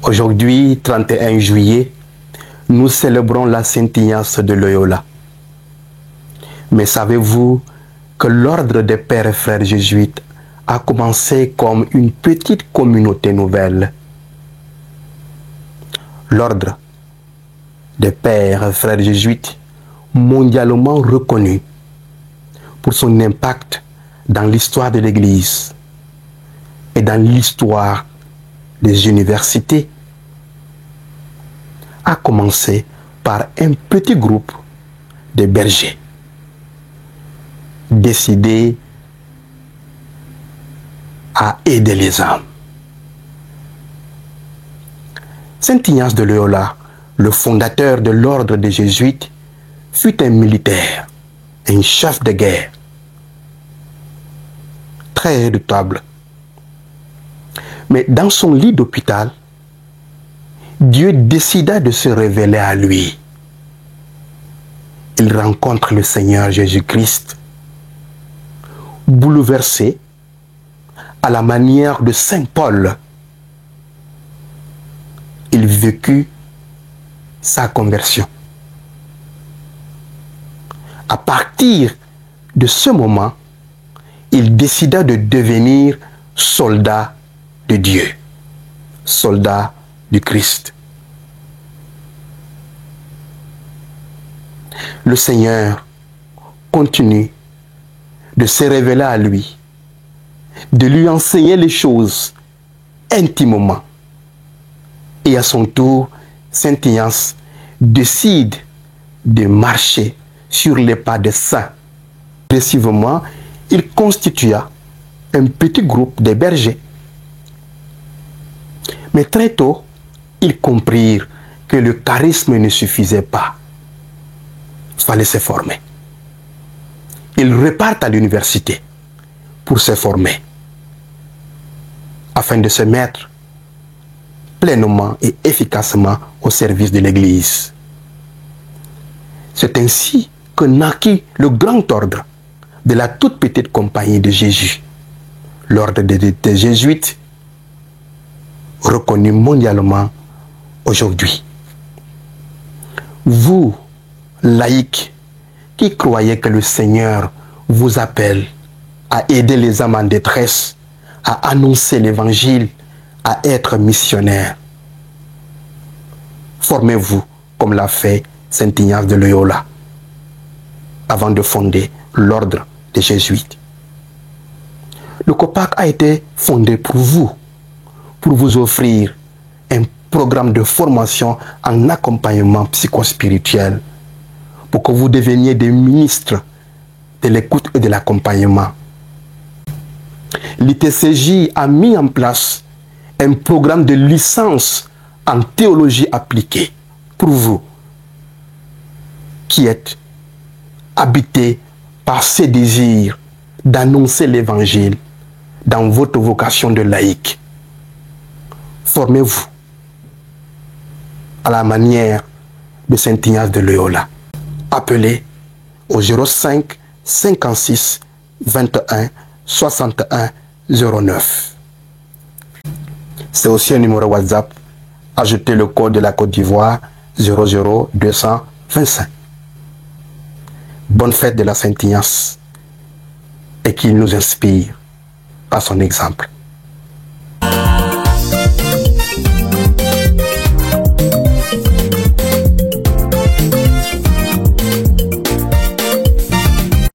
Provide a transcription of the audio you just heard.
Aujourd'hui, 31 juillet, nous célébrons la Sainte Ignace de Loyola. Mais savez-vous que l'ordre des pères et frères jésuites a commencé comme une petite communauté nouvelle? L'ordre des pères et frères jésuites, mondialement reconnu pour son impact dans l'histoire de l'Église et dans l'histoire des universités, a commencé par un petit groupe de bergers décidés à aider les âmes. Saint Ignace de Loyola, le fondateur de l'ordre des Jésuites, fut un militaire, un chef de guerre, très redoutable. Mais dans son lit d'hôpital, Dieu décida de se révéler à lui. Il rencontre le Seigneur Jésus-Christ, bouleversé à la manière de Saint Paul. Il vécut sa conversion. À partir de ce moment, il décida de devenir soldat de Dieu, soldat du Christ. Le Seigneur continue de se révéler à lui, de lui enseigner les choses intimement. Et à son tour, Saint Ignace décide de marcher sur les pas des saints. Progressivement, il constitua un petit groupe de bergers. Mais très tôt, ils comprirent que le charisme ne suffisait pas. Il fallait se former. Ils repartent à l'université pour se former, afin de se mettre pleinement et efficacement au service de l'Église. C'est ainsi que naquit le grand ordre de la toute petite compagnie de Jésus, l'ordre des Jésuites, reconnu mondialement aujourd'hui. Vous, laïcs, qui croyez que le Seigneur vous appelle à aider les âmes en détresse, à annoncer l'Évangile, à être missionnaire, formez-vous comme l'a fait Saint Ignace de Loyola avant de fonder l'ordre des Jésuites. Le COPAC a été fondé pour vous offrir un programme de formation en accompagnement psychospirituel pour que vous deveniez des ministres de l'écoute et de l'accompagnement. L'ITCJ a mis en place un programme de licence en théologie appliquée pour vous qui êtes habités par ce désir d'annoncer l'Évangile dans votre vocation de laïc. Formez-vous à la manière de Saint Ignace de Loyola. Appelez au 05 56 21 61 09. C'est aussi un numéro WhatsApp. Ajoutez le code de la Côte d'Ivoire 00225. Bonne fête de la Saint Ignace et qu'il nous inspire par son exemple.